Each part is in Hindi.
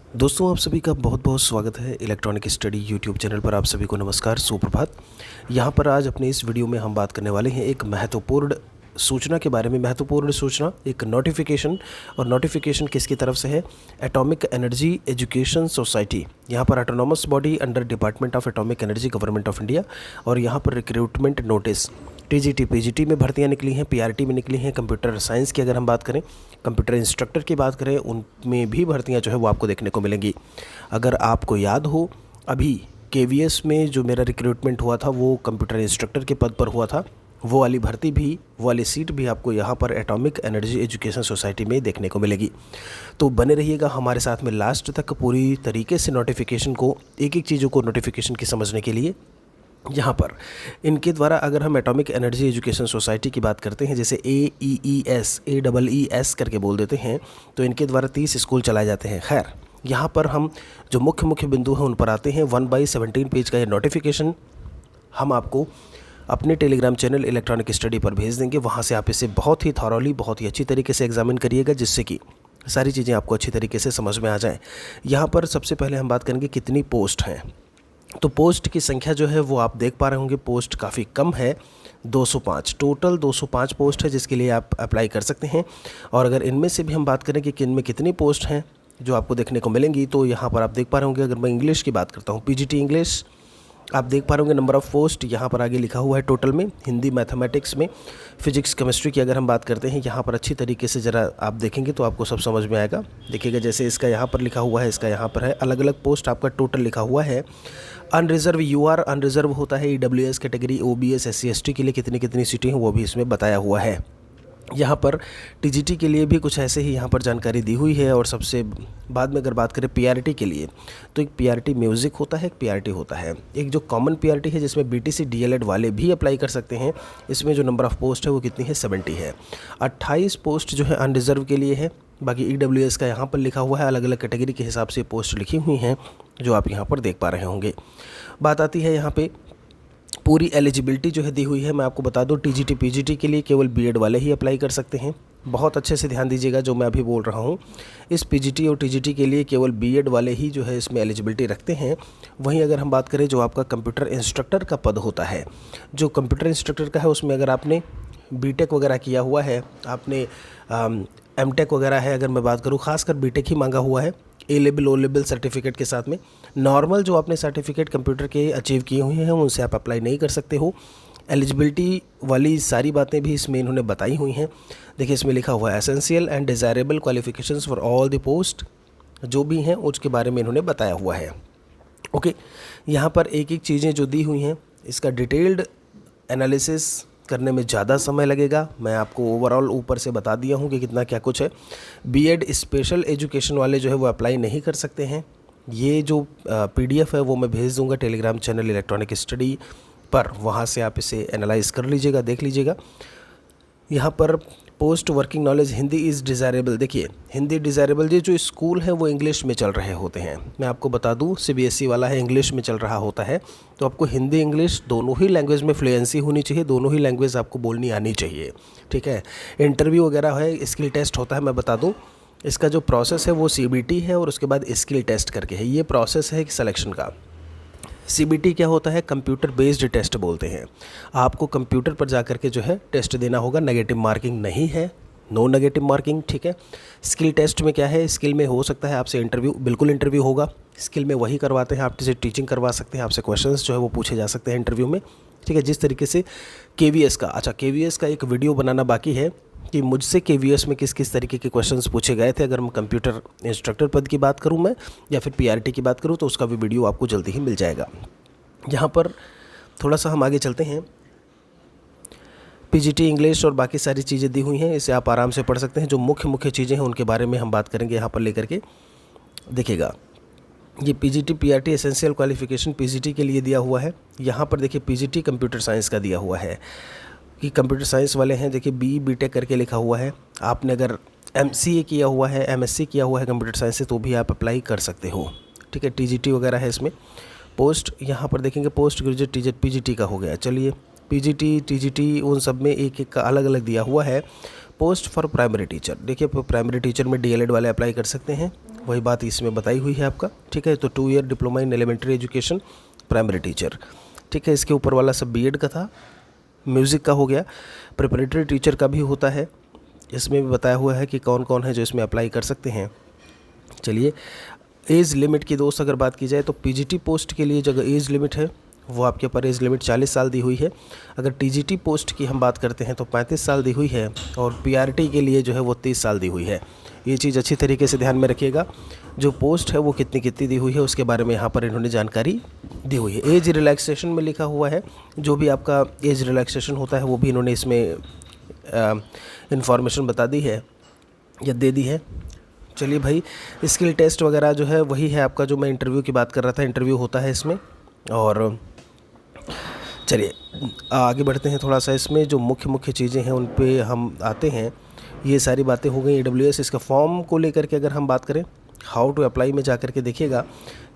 दोस्तों, आप सभी का बहुत बहुत स्वागत है इलेक्ट्रॉनिक स्टडी यूट्यूब चैनल पर। आप सभी को नमस्कार, सुप्रभात। यहाँ पर आज अपने इस वीडियो में हम बात करने वाले हैं एक महत्वपूर्ण सूचना के बारे में। महत्वपूर्ण सूचना, एक नोटिफिकेशन। और नोटिफिकेशन किसकी तरफ से है? Atomic energy education society. यहाँ पर autonomous body under department of atomic energy, government of India. और यहाँ पर रिक्रूटमेंट नोटिस टीजीटी पीजीटी में भर्तियां निकली हैं, पीआरटी में निकली हैं। कंप्यूटर साइंस की अगर हम बात करें, कंप्यूटर इंस्ट्रक्टर की बात करें, उनमें भी भर्तियां जो है वो आपको देखने को मिलेंगी। अगर आपको याद हो, अभी केवीएस में जो मेरा रिक्रूटमेंट हुआ था वो कंप्यूटर इंस्ट्रक्टर के पद पर हुआ था। वो वाली भर्ती भी, वो वाली सीट भी आपको यहाँ पर एटॉमिक एनर्जी एजुकेशन सोसाइटी में देखने को मिलेगी। तो बने रहिएगा हमारे साथ में लास्ट तक, पूरी तरीके से नोटिफिकेशन को, एक एक चीज़ों को नोटिफिकेशन की समझने के लिए। यहाँ पर इनके द्वारा अगर हम एटॉमिक एनर्जी एजुकेशन सोसाइटी की बात करते हैं, जैसे AEES करके बोल देते हैं, तो इनके द्वारा 30 स्कूल चलाए जाते हैं। खैर, यहाँ पर हम जो मुख्य बिंदु हैं उन पर आते हैं। 1/17 पेज का ये नोटिफिकेशन हम आपको अपने टेलीग्राम चैनल इलेक्ट्रॉनिक स्टडी पर भेज देंगे। वहाँ से आप इसे बहुत ही थॉरोली, बहुत ही अच्छी तरीके से एग्जामिन करिएगा, जिससे कि सारी चीज़ें आपको अच्छी तरीके से समझ में आ जाएँ। यहाँ पर सबसे पहले हम बात करेंगे कितनी पोस्ट हैं। तो पोस्ट की संख्या जो है वो आप देख पा रहे होंगे, पोस्ट काफ़ी कम है, 205। टोटल 205 पोस्ट है जिसके लिए आप अप्लाई कर सकते हैं। और अगर इनमें से भी हम बात करें कि किन में कितनी पोस्ट हैं जो आपको देखने को मिलेंगी, तो यहाँ पर आप देख पा रहे होंगे, अगर मैं इंग्लिश की बात करता हूँ, पीजीटी इंग्लिश, आप देख पा रहे होंगे नंबर ऑफ़ पोस्ट यहाँ पर आगे लिखा हुआ है टोटल में। हिंदी, मैथमेटिक्स में, फिजिक्स, केमिस्ट्री की अगर हम बात करते हैं, यहाँ पर अच्छी तरीके से ज़रा आप देखेंगे तो आपको सब समझ में आएगा। देखिएगा, जैसे इसका यहाँ पर लिखा हुआ है, इसका यहाँ पर है, अलग अलग पोस्ट आपका टोटल लिखा हुआ है। अनरिजर्व यूआर अनरिजर्व होता है, EWS category, OBS, SC ST के लिए कितनी कितनी सीटें हैं वो भी इसमें बताया हुआ है। यहाँ पर टीजीटी के लिए भी कुछ ऐसे ही यहाँ पर जानकारी दी हुई है। और सबसे बाद में अगर बात करें पीआरटी के लिए, तो एक पीआरटी म्यूज़िक होता है, एक पीआरटी होता है, एक जो कॉमन पीआरटी है जिसमें बीटीसी डीएलएड वाले भी अप्लाई कर सकते हैं। इसमें जो नंबर ऑफ़ पोस्ट है वो कितनी है? 70 है। 28 पोस्ट जो है अनरिजर्व के लिए है। बाकी ईडब्ल्यूएस का यहाँ पर लिखा हुआ है, अलग अलग कैटेगरी के हिसाब से पोस्ट लिखी हुई हैं जो आप यहाँ पर देख पा रहे होंगे। बात आती है यहाँ पे पूरी एलिजिबिलिटी जो है दी हुई है। मैं आपको बता दूं, टीजीटी पीजीटी के लिए केवल बीएड वाले ही अप्लाई कर सकते हैं। बहुत अच्छे से ध्यान दीजिएगा जो मैं अभी बोल रहा हूं। इस पीजीटी और टीजीटी के लिए केवल बीएड वाले ही जो है इसमें एलिजिबिलिटी रखते हैं। वहीं अगर हम बात करें जो आपका कंप्यूटर इंस्ट्रक्टर का पद होता है, जो कंप्यूटर इंस्ट्रक्टर का है, उसमें अगर आपने बीटेक वगैरह किया हुआ है, आपने एमटेक वगैरह है, अगर मैं बात करूँ, खासकर बीटेक ही मांगा हुआ है, ए लेवल ओ लेवल सर्टिफिकेट के साथ में। नॉर्मल जो आपने सर्टिफिकेट कंप्यूटर के अचीव किए हुए हैं उनसे आप अप्लाई नहीं कर सकते हो। एलिजिबिलिटी वाली सारी बातें भी इसमें इन्होंने बताई हुई हैं। देखिए, इसमें लिखा हुआ है essential and desirable qualifications for all the post, जो भी हैं उसके बारे में इन्होंने बताया हुआ है। ओके, यहाँ पर एक एक चीज़ें जो दी हुई हैं, इसका डिटेल्ड एनालिसिस करने में ज़्यादा समय लगेगा। मैं आपको ओवरऑल ऊपर से बता दिया हूँ कि कितना क्या कुछ है। बीएड स्पेशल एजुकेशन वाले जो है वो अप्लाई नहीं कर सकते हैं। ये जो पीडीएफ है वो मैं भेज दूँगा टेलीग्राम चैनल इलेक्ट्रॉनिक स्टडी पर, वहाँ से आप इसे एनालाइज कर लीजिएगा, देख लीजिएगा। यहाँ पर post working knowledge Hindi is desirable. देखिए, हिंदी डिज़ायरेबल, ये जो स्कूल है वो इंग्लिश में चल रहे होते हैं। मैं आपको बता दूँ, सीबीएसई वाला है, इंग्लिश में चल रहा होता है। तो आपको हिंदी इंग्लिश दोनों ही लैंग्वेज में फ्लुएंसी होनी चाहिए, दोनों ही लैंग्वेज आपको बोलनी आनी चाहिए। ठीक है, इंटरव्यू वगैरह है, स्किल टेस्ट होता है। मैं बता दूँ, इसका जो प्रोसेस है वो सीबीटी है और उसके बाद स्किल टेस्ट करके है। ये प्रोसेस है सिलेक्शन का। सीबीटी क्या होता है? कंप्यूटर बेस्ड टेस्ट बोलते हैं। आपको कंप्यूटर पर जा कर के जो है टेस्ट देना होगा, नेगेटिव मार्किंग नहीं है, नो नेगेटिव मार्किंग। ठीक है। स्किल टेस्ट में क्या है? स्किल में हो सकता है आपसे इंटरव्यू, बिल्कुल इंटरव्यू होगा। स्किल में वही करवाते हैं, आपसे टीचिंग करवा सकते हैं, आपसे क्वेश्चंस जो है वो पूछे जा सकते हैं इंटरव्यू में। ठीक है, जिस तरीके से केवीएस का, अच्छा केवीएस का एक वीडियो बनाना बाकी है कि मुझसे केवीएस में किस किस तरीके के क्वेश्चंस पूछे गए थे। अगर मैं कंप्यूटर इंस्ट्रक्टर पद की बात करूं मैं, या फिर पीआरटी की बात करूं, तो उसका भी वीडियो आपको जल्दी ही मिल जाएगा। यहाँ पर थोड़ा सा हम आगे चलते हैं। पीजीटी इंग्लिश और बाकी सारी चीज़ें दी हुई हैं, इसे आप आराम से पढ़ सकते हैं। जो मुख्य चीज़ें हैं उनके बारे में हम बात करेंगे यहाँ पर लेकर के। देखिएगा, ये PGT PRT essential qualification PGT के लिए दिया हुआ है। यहाँ पर देखिए पीजीटी कंप्यूटर साइंस का दिया हुआ है कि कंप्यूटर साइंस वाले हैं। देखिए बीटेक करके लिखा हुआ है। आपने अगर एमसीए किया हुआ है, एमएससी किया हुआ है कंप्यूटर साइंस से, तो भी आप अप्लाई कर सकते हो। ठीक है, टीजीटी वगैरह है इसमें। पोस्ट यहाँ पर देखेंगे, पोस्ट ग्रेजुएट टीजेट पीजीटी का हो गया। चलिए, पीजीटी टीजीटी उन सब में एक एक का अलग अलग दिया हुआ है। पोस्ट फॉर प्राइमरी टीचर, देखिए प्राइमरी टीचर में डीएलएड वाले अप्लाई कर सकते हैं। वही बात इसमें बताई हुई है आपका, ठीक है। तो 2 year diploma in elementary education primary teacher, ठीक है। इसके ऊपर वाला सब बीएड का था, म्यूज़िक का हो गया, प्रिपरेटरी टीचर का भी होता है। इसमें भी बताया हुआ है कि कौन कौन है जो इसमें अप्लाई कर सकते हैं। चलिए, एज लिमिट की दोस्त अगर बात की जाए तो पीजीटी पोस्ट के लिए जो एज लिमिट है वो आपके ऊपर एज लिमिट 40 साल दी हुई है। अगर टीजीटी पोस्ट की हम बात करते हैं तो 35 साल दी हुई है, और पीआरटी के लिए जो है वो 30 साल दी हुई है। ये चीज़ अच्छी तरीके से ध्यान में रखिएगा, जो पोस्ट है वो कितनी कितनी दी हुई है उसके बारे में यहाँ पर इन्होंने जानकारी दी हुई है। एज रिलैक्सेशन में लिखा हुआ है, जो भी आपका एज रिलैक्सेशन होता है वो भी इन्होंने इसमें इंफॉर्मेशन बता दी है या दे दी है। चलिए भाई, स्किल टेस्ट वगैरह जो है वही है आपका, जो मैं इंटरव्यू की बात कर रहा था, इंटरव्यू होता है इसमें। और चलिए आगे बढ़ते हैं थोड़ा सा। इसमें जो मुख्य चीज़ें हैं उन पे हम आते हैं। ये सारी बातें हो गई AWS। इसका फॉर्म को लेकर के अगर हम बात करें, हाउ टू अप्लाई में जा कर के देखिएगा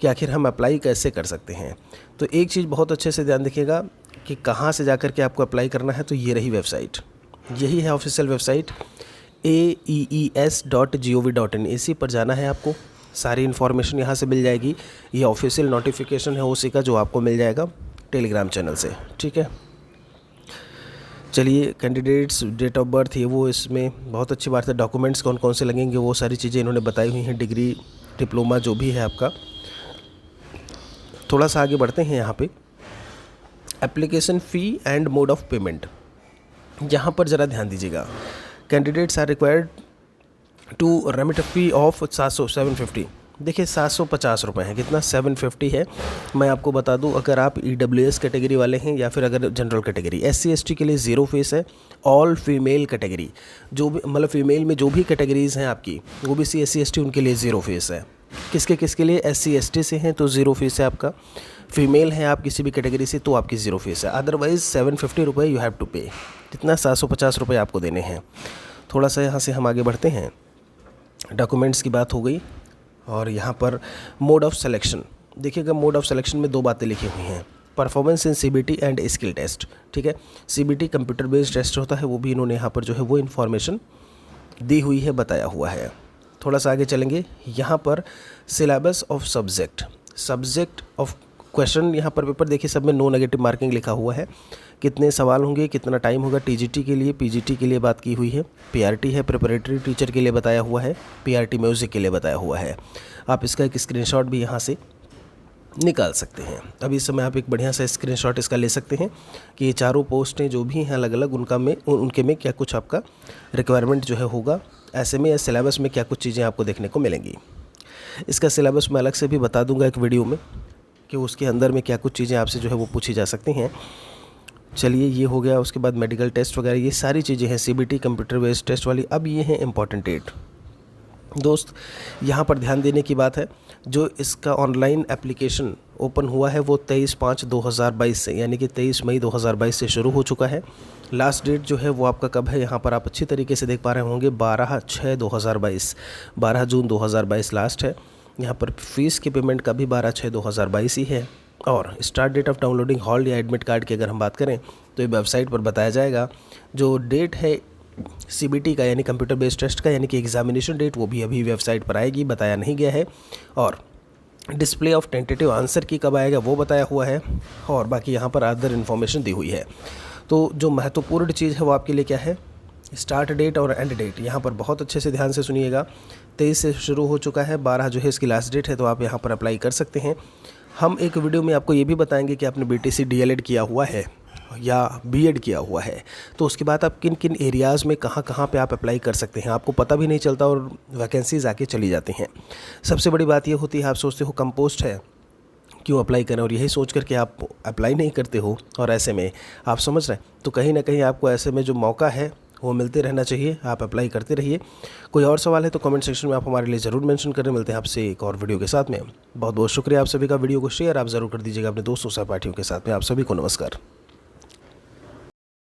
कि आखिर हम अप्लाई कैसे कर सकते हैं। तो एक चीज़ बहुत अच्छे से ध्यान रखिएगा कि कहाँ से जा कर के आपको अप्लाई करना है। तो ये रही वेबसाइट, यही है ऑफिशियल वेबसाइट aees.gov.in। इसी पर जाना है आपको, सारी इन्फॉर्मेशन यहाँ से मिल जाएगी। ये ऑफिशियल नोटिफिकेशन है उसी का, जो आपको मिल जाएगा टेलीग्राम चैनल से, ठीक है। चलिए, कैंडिडेट्स डेट ऑफ बर्थ ये वो, इसमें बहुत अच्छी बात है। डॉक्यूमेंट्स कौन कौन से लगेंगे वो सारी चीज़ें इन्होंने बताई हुई हैं। डिग्री, डिप्लोमा जो भी है आपका। थोड़ा सा आगे बढ़ते हैं यहाँ पे। Application fee and mode of payment, यहाँ पर ज़रा ध्यान दीजिएगा। Candidates are required to remit fee of 750। देखिए 750 रुपये है, कितना 750 है। मैं आपको बता दूं, अगर आप EWS कैटेगरी वाले हैं या फिर अगर जनरल कैटेगरी, SC ST के लिए 0 फीस है। ऑल फीमेल कैटेगरी, जो भी मतलब फीमेल में जो भी कैटेगरीज़ हैं आपकी, OBC SC ST उनके लिए 0 फीस है। किसके लिए? SC ST से हैं तो 0 फीस है आपका। फीमेल है आप किसी भी कैटेगरी से तो आपकी 0 फीस है। अदरवाइज़ 750 रुपये यू हैव टू पे। कितना? 750 रुपये आपको देने हैं। थोड़ा सा यहाँ से हम आगे बढ़ते हैं। डॉक्यूमेंट्स की बात हो गई, और यहाँ पर मोड ऑफ सिलेक्शन देखिएगा। मोड ऑफ सिलेक्शन में 2 बातें लिखी हुई हैं, performance in CBT and skill test, ठीक है। CBT कंप्यूटर बेस्ड टेस्ट होता है, वो भी इन्होंने यहाँ पर जो है वो इन्फॉर्मेशन दी हुई है, बताया हुआ है। थोड़ा सा आगे चलेंगे। यहाँ पर syllabus of subject of question, यहाँ पर पेपर देखिए सब में नो नेगेटिव मार्किंग लिखा हुआ है। कितने सवाल होंगे, कितना टाइम होगा। TGT के लिए, PGT के लिए बात की हुई है। PRT है, प्रिपरेटरी टीचर के लिए बताया हुआ है। PRT म्यूज़िक के लिए बताया हुआ है। आप इसका एक स्क्रीनशॉट भी यहाँ से निकाल सकते हैं। अभी इस समय आप एक बढ़िया सा स्क्रीनशॉट इसका ले सकते हैं कि ये चारों पोस्टें जो भी हैं अलग अलग, उनके में क्या कुछ आपका रिक्वायरमेंट जो है होगा। ऐसे में या सिलेबस में क्या कुछ चीज़ें आपको देखने को मिलेंगी। इसका सिलेबस मैं अलग से भी बता दूंगा एक वीडियो में कि उसके अंदर में क्या कुछ चीज़ें आपसे जो है वो पूछी जा सकती हैं। चलिए, ये हो गया। उसके बाद मेडिकल टेस्ट वगैरह ये सारी चीज़ें हैं, CBT कंप्यूटर बेस्ड टेस्ट वाली। अब ये हैं इम्पॉर्टेंट डेट दोस्त, यहाँ पर ध्यान देने की बात है। जो इसका ऑनलाइन एप्लीकेशन ओपन हुआ है वो 23/5/2022 से, यानी कि 23 मई 2022 से शुरू हो चुका है। लास्ट डेट जो है वो आपका कब है, यहाँ पर आप अच्छी तरीके से देख पा रहे होंगे, 12/6/2022, 12 जून 2022 लास्ट है। यहाँ पर फीस की पेमेंट का भी 12/6/2022 ही है। और start date of downloading hall या एडमिट कार्ड की अगर हम बात करें तो ये वेबसाइट पर बताया जाएगा। जो डेट है CBT का यानी कंप्यूटर बेस्ड टेस्ट का, यानी कि एग्जामिनेशन डेट, वो भी अभी वेबसाइट पर आएगी, बताया नहीं गया है। और डिस्प्ले ऑफ टेंटेटिव आंसर की कब आएगा वो बताया हुआ है। और बाकी यहाँ पर अदर इन्फॉर्मेशन दी हुई है। तो जो महत्वपूर्ण चीज़ है वो आपके लिए क्या है, स्टार्ट डेट और एंड डेट। यहाँ पर बहुत अच्छे से ध्यान से सुनिएगा। 23 से शुरू हो चुका है, 12 जो है इसकी लास्ट डेट है, तो आप यहाँ पर अप्लाई कर सकते हैं। हम एक वीडियो में आपको ये भी बताएंगे कि आपने BTC DLED किया हुआ है या BEd किया हुआ है तो उसके बाद आप किन किन एरियाज़ में कहाँ पे आप अप्लाई कर सकते हैं, आपको पता भी नहीं चलता और वैकेंसीज आके चली जाती हैं। सबसे बड़ी बात ये होती है, आप सोचते हो कम पोस्ट है क्यों अप्लाई करें, और यही सोच करके आप अप्लाई नहीं करते हो, और ऐसे में आप समझ रहे हैं तो कहीं ना कहीं आपको ऐसे में जो मौका है वो मिलते रहना चाहिए। आप अप्लाई करते रहिए। कोई और सवाल है तो कमेंट सेक्शन में आप हमारे लिए ज़रूर मेंशन करें। मिलते हैं आपसे एक और वीडियो के साथ में। बहुत बहुत शुक्रिया आप सभी का। वीडियो को शेयर आप ज़रूर कर दीजिएगा अपने दोस्तों सहपाठियों के साथ में। आप सभी को नमस्कार।